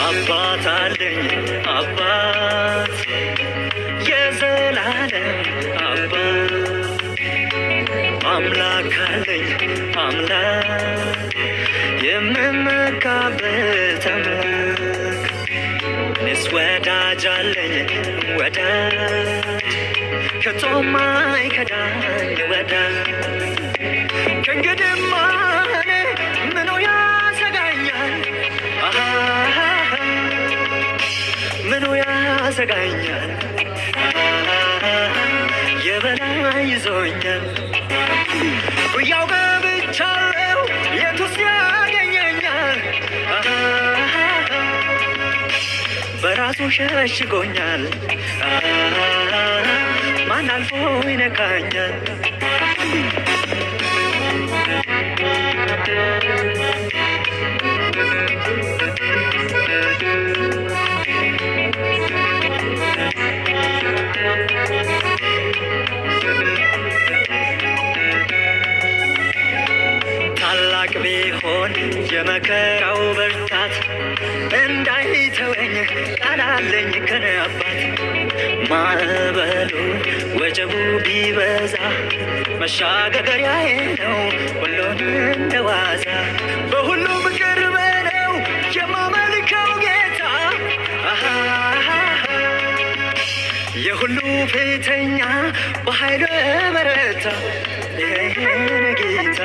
አባት አለኝ አባት የዘላለም አባት አምላክ አለኝ አምላክ የምመካበት አምላክ እኔስ ወዳጅ አለኝ ወዳጅ ከቶም አይከዳኝ ወዳጅ ከእንግዲህማ እኔ ምኑ ያሰጋኛል ምኑ ያሰጋኛል የበላይ ይዞኛል ጉያው ገብቻለሁ የቱስ ያገኘኛል በራሱ ሸሽጎኛል ማን አልፎ ይነካኛል ታላቅ ቢሆን የመከራው ብርታት እንዳይተወኝ ቃል አለኝ ከኔ አባት ማዕበሉ ወጀቡ ቢበዛ መሻገሪያዬ ነው ሁሉን እንደዋዛ በሁሉም ቅርብ ነው የማመልከው ጌታ የሁሉ ፊተኛ በኃይሉ የበረታ ይሄን ጌታ